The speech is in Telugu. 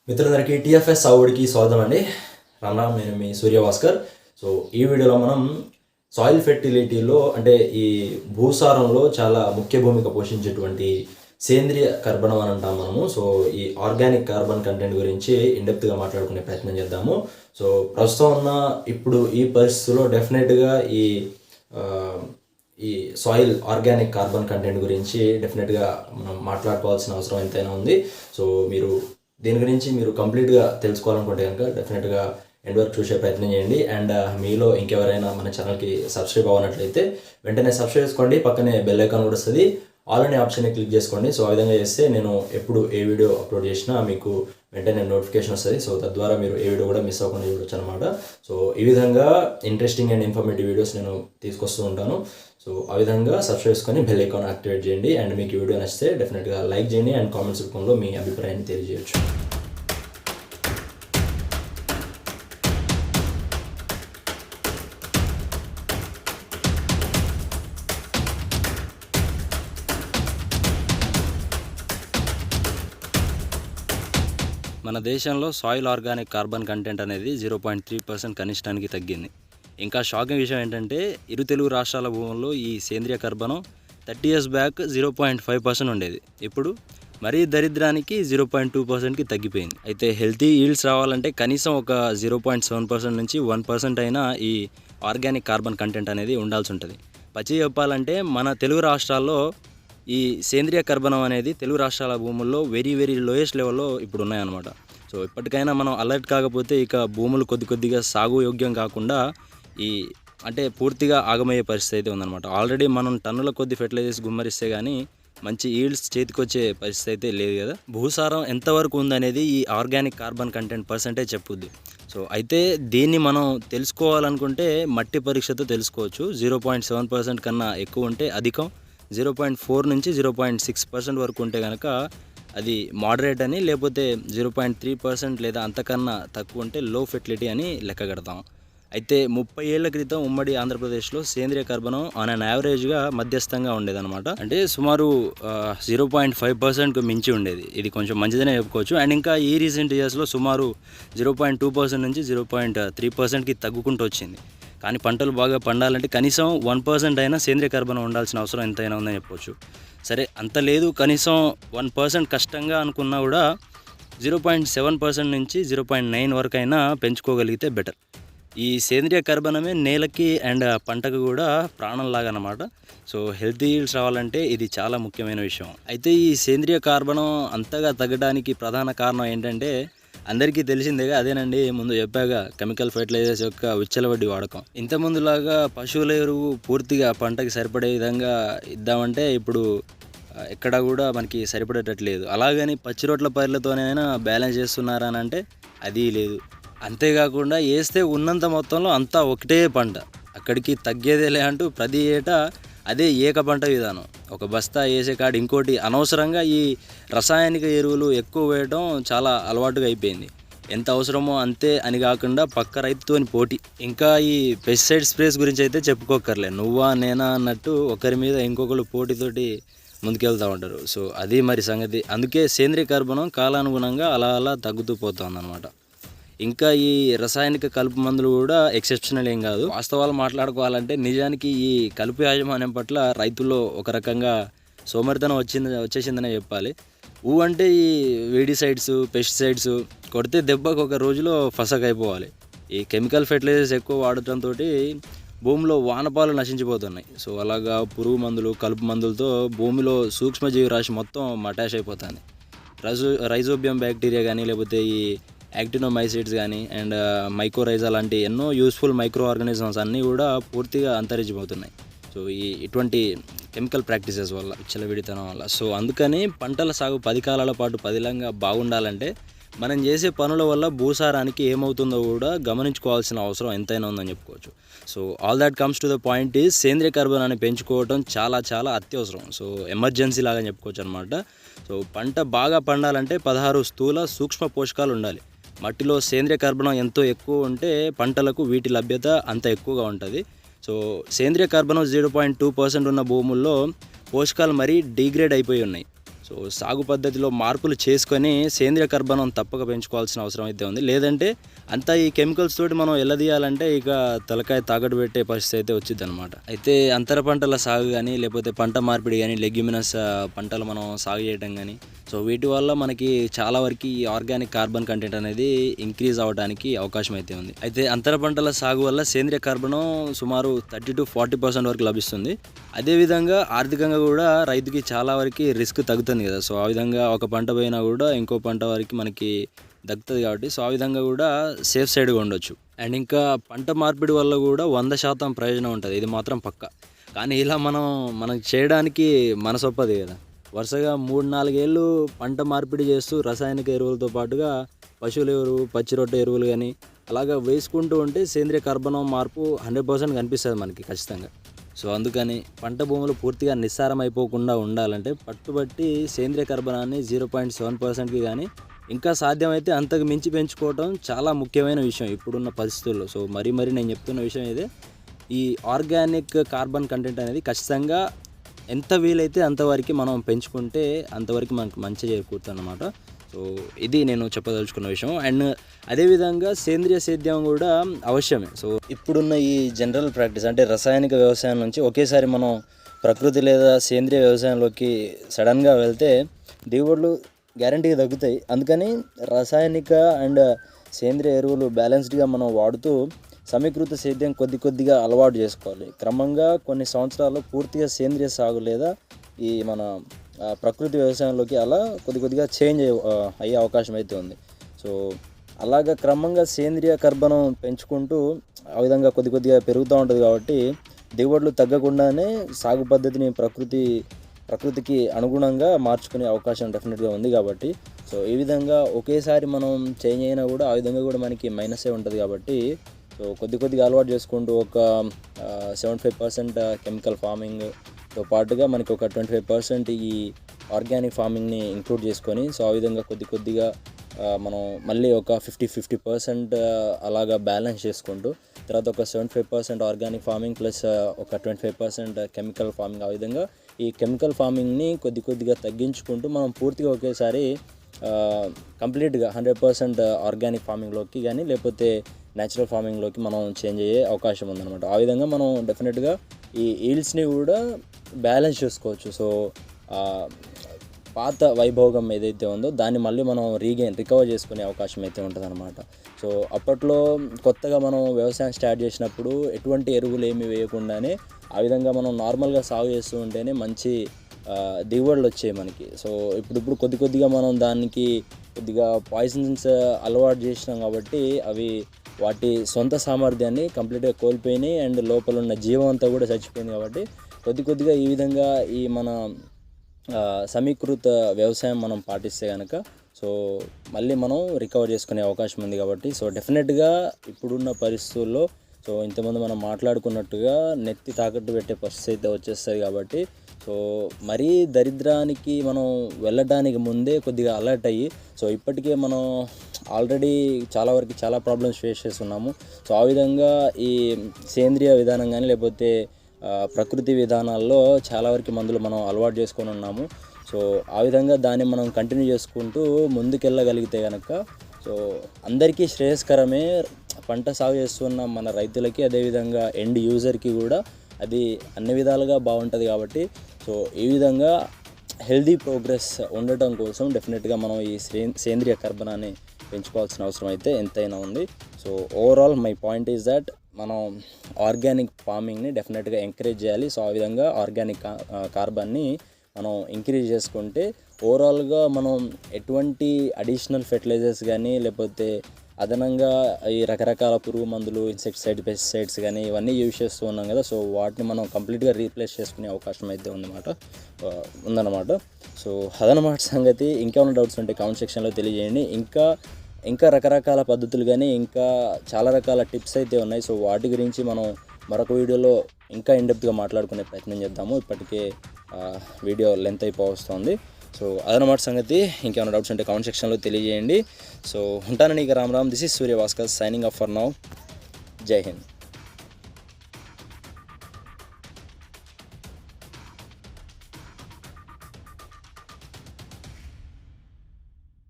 మిత్రులందరికీ టీఎఫ్ఎస్ సాగుబడికి స్వాగతం అండి. రామ్ నేను మీ సూర్యభాస్కర్. సో ఈ వీడియోలో మనం సాయిల్ ఫెర్టిలిటీలో అంటే ఈ భూసారంలో చాలా ముఖ్య భూమిక పోషించేటువంటి సేంద్రియ కర్బనం అని అంటాం మనము. సో ఈ ఆర్గానిక్ కార్బన్ కంటెంట్ గురించి ఇండెప్త్గా మాట్లాడుకునే ప్రయత్నం చేద్దాము. సో ప్రస్తుతం ఉన్న ఇప్పుడు ఈ పరిస్థితుల్లో డెఫినెట్గా ఈ సాయిల్ ఆర్గానిక్ కార్బన్ కంటెంట్ గురించి డెఫినెట్గా మనం మాట్లాడుకోవాల్సిన అవసరం ఎంతైనా ఉంది. సో దీని గురించి మీరు కంప్లీట్గా తెలుసుకోవాలనుకుంటే కనుక డెఫినెట్గా ఎండ్ వరకు చూసే ప్రయత్నం చేయండి. అండ్ మీలో ఇంకెవరైనా మన ఛానల్కి సబ్స్క్రైబ్ అవ్వనట్లయితే వెంటనే సబ్స్క్రైబ్ చేసుకోండి. పక్కనే బెల్ ఐకాన్ కూడా వస్తుంది, ఆల్ అనే ఆప్షన్ని క్లిక్ చేసుకోండి. సో ఆ విధంగా చేస్తే నేను ఎప్పుడు ఏ వీడియో అప్లోడ్ చేసినా మీకు వెంటనే నోటిఫికేషన్ వస్తుంది. సో తద్వారా మీరు ఏ వీడియో కూడా మిస్ అవ్వకుండా చూడొచ్చు అనమాట. సో ఈ విధంగా ఇంట్రెస్టింగ్ అండ్ ఇన్ఫర్మేటివ్ వీడియోస్ నేను తీసుకొస్తూ ఉంటాను. సో ఆ విధంగా సబ్స్క్రైబ్ చేసుకొని బెల్ ఐకాన్ యాక్టివేట్ చేయండి. అండ్ మీకు ఈ వీడియో నచ్చితే డెఫినెట్గా లైక్ చేయండి అండ్ కామెంట్స్ రూపంలో మీ అభిప్రాయాన్ని తెలియజేయచ్చు. మన దేశంలో సాయిల్ ఆర్గానిక్ కార్బన్ కంటెంట్ అనేది 0.3% కనిష్టానికి తగ్గింది. ఇంకా షాకింగ్ విషయం ఏంటంటే ఇరు తెలుగు రాష్ట్రాల భూముల్లో ఈ సేంద్రియ కర్బనం 30 years బ్యాక్ 0.5% ఉండేది. ఇప్పుడు మరీ దరిద్రానికి 0.2%కి తగ్గిపోయింది. అయితే హెల్తీ ఈల్డ్స్ రావాలంటే కనీసం ఒక 0.7% నుంచి 1% అయినా ఈ ఆర్గానిక్ కార్బన్ కంటెంట్ అనేది ఉండాల్సి ఉంటుంది. పచ్చి చెప్పాలంటే మన తెలుగు రాష్ట్రాల్లో ఈ సేంద్రియ కర్బనం అనేది తెలుగు రాష్ట్రాల భూముల్లో వెరీ లోయెస్ట్ లెవెల్లో ఇప్పుడు ఉన్నాయన్నమాట. సో ఇప్పటికైనా మనం అలర్ట్ కాకపోతే ఇక భూములు కొద్దిగా సాగు యోగ్యం కాకుండా అంటే పూర్తిగా ఆగమయ్యే పరిస్థితి అయితే ఉందన్నమాట. ఆల్రెడీ మనం టన్నుల కొద్ది ఫెర్టిలైజర్స్ గుమ్మరిస్తే కానీ మంచి ఈల్డ్స్ చేతికొచ్చే పరిస్థితి అయితే లేదు కదా. భూసారం ఎంతవరకు ఉందనేది ఈ ఆర్గానిక్ కార్బన్ కంటెంట్ పర్సెంటేజ్ చెప్పుద్ది. సో అయితే దీన్ని మనం తెలుసుకోవాలనుకుంటే మట్టి పరీక్షతో తెలుసుకోవచ్చు. 0.7% కన్నా ఎక్కువ ఉంటే అధికం, 0.4 నుంచి 0.6% వరకు ఉంటే కనుక అది మోడరేట్ అని, లేకపోతే 0.3% లేదా అంతకన్నా తక్కువ ఉంటే లో ఫెర్టిలిటీ అని లెక్క కడతాం. అయితే 30 ఏళ్ల క్రితం ఉమ్మడి ఆంధ్రప్రదేశ్లో సేంద్రియ కర్బనం ఆన్ అన్ యావరేజ్గా మధ్యస్థంగా ఉండేదన్నమాట. అంటే సుమారు 0.5%కు మించి ఉండేది. ఇది కొంచెం మంచిదనే చెప్పుకోవచ్చు. అండ్ ఇంకా ఈ రీసెంట్ ఇయర్స్లో సుమారు 0.2% నుంచి 0.3%కి తగ్గుకుంటూ వచ్చింది. కానీ పంటలు బాగా పండాలంటే కనీసం 1% అయినా సేంద్రియ కర్బనం ఉండాల్సిన అవసరం ఎంతైనా ఉందని చెప్పొచ్చు. సరే అంత లేదు, కనీసం 1% కష్టంగా అనుకున్నా కూడా 0.7% నుంచి 0.9 వరకు అయినా పెంచుకోగలిగితే బెటర్. ఈ సేంద్రియ కర్బనమే నేలకి అండ్ పంటకు కూడా ప్రాణంలాగా అన్నమాట. సో హెల్తీ ఈల్డ్స్ రావాలంటే ఇది చాలా ముఖ్యమైన విషయం. అయితే ఈ సేంద్రియ కార్బనం అంతగా తగ్గడానికి ప్రధాన కారణం ఏంటంటే అందరికీ తెలిసిందేగా, అదేనండి ముందు చెప్పాగా, కెమికల్ ఫెర్టిలైజర్స్ యొక్క విచ్చలవడ్డీ వాడకం. ఇంతకుముందులాగా పశువుల ఎరువు పూర్తిగా పంటకి సరిపడే విధంగా ఇద్దామంటే ఇప్పుడు ఎక్కడా కూడా మనకి సరిపడేటట్లేదు. అలాగని పచ్చి రొట్ల పైర్లతోనైనా బ్యాలెన్స్ చేస్తున్నారా అని అంటే అది లేదు. అంతేకాకుండా వేస్తే ఉన్నంత మొత్తంలో అంతా ఒకటే పంట, అక్కడికి తగ్గేదేలే అంటూ ప్రతి ఏటా అదే ఏక పంట విధానం. ఒక బస్తా వేసే కాడ ఇంకోటి అనవసరంగా ఈ రసాయనిక ఎరువులు ఎక్కువ వేయడం చాలా అలవాటుగా అయిపోయింది. ఎంత అవసరమో అంతే అని కాకుండా పక్క రైతుతోని పోటీ. ఇంకా ఈ పెస్టిసైడ్ స్ప్రేస్ గురించి అయితే చెప్పుకోకర్లే, నువ్వా నేనా అన్నట్టు ఒకరి మీద ఇంకొకరు పోటీతోటి ముందుకెళ్తూ ఉంటారు. సో అది మరి సంగతి. అందుకే సేంద్రియ కర్బనం కాలానుగుణంగా అలా తగ్గుతూ పోతుంది అన్నమాట. ఇంకా ఈ రసాయనిక కలుపు మందులు కూడా ఎక్సెప్షనల్ ఏం కాదు. వాస్తవాలు మాట్లాడుకోవాలంటే నిజానికి ఈ కలుపు యాజమాన్యం పట్ల రైతుల్లో ఒక రకంగా సోమరితనం వచ్చేసిందనే చెప్పాలి. అంటే ఈ వీడిసైడ్స్, పెస్టిసైడ్స్ కొడితే దెబ్బకు ఒక రోజులో ఫసక్ అయిపోవాలి. ఈ కెమికల్ ఫెర్టిలైజర్స్ ఎక్కువ వాడటంతో భూమిలో వానపాలు నశించిపోతున్నాయి. సో అలాగా పురుగు మందులు, కలుపు మందులతో భూమిలో సూక్ష్మజీవి రాశి మొత్తం మటాష్ అయిపోతుంది. రైజోబియం బ్యాక్టీరియా కానీ, లేకపోతే ఈ యాక్టినోమైసిడ్స్ కానీ అండ్ మైకోరైజా లాంటి ఎన్నో యూస్ఫుల్ మైక్రో ఆర్గానిజమ్స్ అన్నీ కూడా పూర్తిగా అంతరించిపోతున్నాయి. సో ఇటువంటి కెమికల్ ప్రాక్టీసెస్ వల్ల, విచ్చలవిడితనం వల్ల. సో అందుకని పంటల సాగు 10 కాలాల పాటు పదిలంగా బాగుండాలంటే మనం చేసే పనుల వల్ల భూసారానికి ఏమవుతుందో కూడా గమనించుకోవాల్సిన అవసరం ఎంతైనా ఉందని చెప్పుకోవచ్చు. So all that comes to the point is సేంద్రియ కర్బనాన్ని పెంచుకోవడం చాలా అత్యవసరం. సో ఎమర్జెన్సీ లాగా చెప్పుకోవచ్చు అనమాట. సో పంట బాగా పండాలంటే 16 స్థూల సూక్ష్మ పోషకాలు ఉండాలి. మట్టిలో సేంద్రియ కర్బనం ఎంతో ఎక్కువ ఉంటే పంటలకు వీటి లభ్యత అంత ఎక్కువగా ఉంటుంది. సో సేంద్రియ కర్బనం 0.2% ఉన్న భూముల్లో పోషకాలు మరీ డిగ్రేడ్ అయిపోయి ఉన్నాయి. సో సాగు పద్ధతిలో మార్పులు చేసుకొని సేంద్రియ కర్బనం తప్పక పెంచుకోవాల్సిన అవసరం అయితే ఉంది. లేదంటే అంతా ఈ కెమికల్స్ తోటి మనం ఎల్లదీయాలంటే ఇక తలకాయ తాగట్టు పెట్టే పరిస్థితి అయితే వచ్చింది అనమాట. అయితే అంతర పంటల సాగు కానీ లేకపోతే పంట మార్పిడి కానీ లెగ్యుమినస్ పంటలు మనం సాగు చేయడం కానీ సో వీటి వల్ల మనకి చాలా వరకు ఈ ఆర్గానిక్ కార్బన్ కంటెంట్ అనేది ఇంక్రీజ్ అవ్వడానికి అవకాశం అయితే ఉంది. అయితే అంతర పంటల సాగు వల్ల సేంద్రియ కార్బనం సుమారు 30-40% వరకు లభిస్తుంది. అదేవిధంగా ఆర్థికంగా కూడా రైతుకి చాలా వరకు రిస్క్ తగ్గుతుంది కదా. సో ఆ విధంగా ఒక పంట పోయినా కూడా ఇంకో పంట వరకు మనకి దక్కుతుంది కాబట్టి సో ఆ విధంగా కూడా సేఫ్ సైడ్గా ఉండొచ్చు. అండ్ ఇంకా పంట మార్పిడి వల్ల కూడా 100% ప్రయోజనం ఉంటుంది, ఇది మాత్రం పక్క. కానీ ఇలా మనం చేయడానికి మనసొప్పది కదా. వరుసగా 3-4 ఏళ్ళు పంట మార్పిడి చేస్తూ రసాయనిక ఎరువులతో పాటుగా పశువుల ఎరువు, పచ్చిరొట్ట ఎరువులు కానీ అలాగా వేసుకుంటూ ఉంటే సేంద్రియ కర్బనం మార్పు 100% కనిపిస్తుంది మనకి ఖచ్చితంగా. సో అందుకని పంట భూములు పూర్తిగా నిస్సారం అయిపోకుండా ఉండాలంటే పట్టుబట్టి సేంద్రియ కర్బనాన్ని 0.7%కి కానీ ఇంకా సాధ్యమైతే అంతకు మించి పెంచుకోవడం చాలా ముఖ్యమైన విషయం ఇప్పుడున్న పరిస్థితుల్లో. సో మరీ నేను చెప్తున్న విషయం ఇదే, ఈ ఆర్గానిక్ కార్బన్ కంటెంట్ అనేది ఖచ్చితంగా ఎంత వీలైతే అంతవరకు మనం పెంచుకుంటే అంతవరకు మనకు మంచి చేకూరుతుంది అన్నమాట. సో ఇది నేను చెప్పదలుచుకున్న విషయం. అండ్ అదేవిధంగా సేంద్రియ సేద్యం కూడా అవశ్యమే. సో ఇప్పుడున్న ఈ జనరల్ ప్రాక్టీస్ అంటే రసాయనిక వ్యవసాయం నుంచి ఒకేసారి మనం ప్రకృతి లేదా సేంద్రియ వ్యవసాయంలోకి సడన్గా వెళ్తే దిగుబడులు గ్యారంటీగా తగ్గుతాయి. అందుకని రసాయనిక అండ్ సేంద్రియ ఎరువులు బ్యాలెన్స్డ్గా మనం వాడుతూ సమీకృత సేద్యం కొద్దిగా అలవాటు చేసుకోవాలి. క్రమంగా కొన్ని సంవత్సరాలు పూర్తిగా సేంద్రియ సాగు లేదా ఈ మన ప్రకృతి వ్యవసాయంలోకి అలా కొద్దిగా చేంజ్ అయ్యే అవకాశం అయితే ఉంది. సో అలాగా క్రమంగా సేంద్రియ కర్బనం పెంచుకుంటూ ఆ విధంగా కొద్దిగా పెరుగుతూ ఉంటుంది కాబట్టి దిగుబడులు తగ్గకుండానే సాగు పద్ధతిని ప్రకృతికి అనుగుణంగా మార్చుకునే అవకాశం డెఫినెట్గా ఉంది కాబట్టి సో ఈ విధంగా ఒకేసారి మనం చేంజ్ అయినా కూడా ఆ విధంగా కూడా మనకి మైనసే ఉంటుంది కాబట్టి సో కొద్దిగా అలవాటు చేసుకుంటూ ఒక 75% కెమికల్ ఫార్మింగ్తో పాటుగా మనకి ఒక 25% ఈ ఆర్గానిక్ ఫార్మింగ్ని ఇంక్లూడ్ చేసుకొని సో ఆ విధంగా కొద్దిగా మనం మళ్ళీ ఒక 50% అలాగా బ్యాలెన్స్ చేసుకుంటూ తర్వాత ఒక 75% ఆర్గానిక్ ఫార్మింగ్ ప్లస్ ఒక 25% కెమికల్ ఫార్మింగ్, ఆ విధంగా ఈ కెమికల్ ఫార్మింగ్ని కొద్దిగా తగ్గించుకుంటూ మనం పూర్తిగా ఒకేసారి కంప్లీట్గా 100% ఆర్గానిక్ ఫార్మింగ్లోకి కానీ లేకపోతే న్యాచురల్ ఫార్మింగ్లోకి మనం చేంజ్ అయ్యే అవకాశం ఉందన్నమాట. ఆ విధంగా మనం డెఫినెట్గా ఈ ఈల్డ్స్ని కూడా బ్యాలెన్స్ చేసుకోవచ్చు. సో పాత వైభోగం ఏదైతే ఉందో దాన్ని మళ్ళీ మనం రికవర్ చేసుకునే అవకాశం అయితే ఉంటుందన్నమాట. సో అప్పట్లో కొత్తగా మనం వ్యవసాయం స్టార్ట్ చేసినప్పుడు ఎటువంటి ఎరువులు ఏమి వేయకుండానే ఆ విధంగా మనం నార్మల్గా సాగు చేస్తూ ఉంటేనే మంచి దిగుబడులు వచ్చాయి మనకి. సో ఇప్పుడు కొద్దిగా మనం దానికి కొద్దిగా పాయిజన్స్ అలవాటు చేసినాం కాబట్టి అవి వాటి సొంత సామర్థ్యాన్ని కంప్లీట్గా కోల్పోయినాయి అండ్ లోపల ఉన్న జీవం అంతా కూడా చచ్చిపోయింది. కాబట్టి కొద్దిగా ఈ విధంగా ఈ మన సమీకృత వ్యవసాయం మనం పాటిస్తే కనుక సో మళ్ళీ మనం రికవర్ చేసుకునే అవకాశం ఉంది. కాబట్టి సో డెఫినెట్గా ఇప్పుడున్న పరిస్థితుల్లో సో ఇంతమంది మనం మాట్లాడుకున్నట్టుగా నెత్తి తాకట్టు పెట్టే పరిస్థితి అయితే వచ్చేస్తుంది. కాబట్టి సో మరీ దరిద్రానికి మనం వెళ్ళడానికి ముందే కొద్దిగా అలర్ట్ అయ్యి సో ఇప్పటికే మనం ఆల్రెడీ చాలా ప్రాబ్లమ్స్ ఫేస్ చేస్తున్నాము. సో ఆ విధంగా ఈ సేంద్రియ విధానం కానీ లేకపోతే ప్రకృతి విధానాల్లో చాలా వరకు మందులు మనం అలవాటు చేసుకొని ఉన్నాము. సో ఆ విధంగా దాన్ని మనం కంటిన్యూ చేసుకుంటూ ముందుకెళ్ళగలిగితే కనుక సో అందరికీ శ్రేయస్కరమే. పంట సాగు చేస్తున్న మన రైతులకి అదేవిధంగా ఎండ్ యూజర్కి కూడా అది అన్ని విధాలుగా బాగుంటుంది. కాబట్టి సో ఈ విధంగా హెల్దీ ప్రోగ్రెస్ ఉండటం కోసం డెఫినెట్గా మనం ఈ సేంద్రియ కర్బనాన్ని పెంచుకోవాల్సిన అవసరం అయితే ఎంతైనా ఉంది. So overall my point is that మనం ఆర్గానిక్ ఫార్మింగ్ని డెఫినెట్గా ఎంకరేజ్ చేయాలి. సో ఆ విధంగా ఆర్గానిక్ కార్బన్ని మనం ఇంక్రీజ్ చేసుకుంటే ఓవరాల్గా మనం ఎటువంటి అడిషనల్ ఫెర్టిలైజర్స్ కానీ లేకపోతే అదనంగా ఈ రకరకాల పురుగు మందులు, ఇన్సెక్టిసైడ్, పెస్టిసైడ్స్ కానీ ఇవన్నీ యూజ్ చేస్తూ ఉన్నాం కదా. సో వాటిని మనం కంప్లీట్గా రీప్లేస్ చేసుకునే అవకాశం అయితే ఉందన్నమాట. సో అదనమాట సంగతి. ఇంకేమైనా డౌట్స్ ఉంటే కామెంట్ సెక్షన్లో తెలియజేయండి. ఇంకా రకరకాల పద్ధతులు కానీ ఇంకా చాలా రకాల టిప్స్ అయితే ఉన్నాయి. సో వాటి గురించి మనం మరొక వీడియోలో ఇంకా ఇన్డెప్త్గా మాట్లాడుకునే ప్రయత్నం చేద్దాము. ఇప్పటికే వీడియో లెంత్ అయిపోతుంది. సో అదనమాట సంగతి. ఇంకేమైనా డౌట్స్ ఉంటే కామెంట్ సెక్షన్లో తెలియజేయండి. సో ఉంటాను నీకు Ram. This is Surya Bhaskar signing off for now. జై హింద్.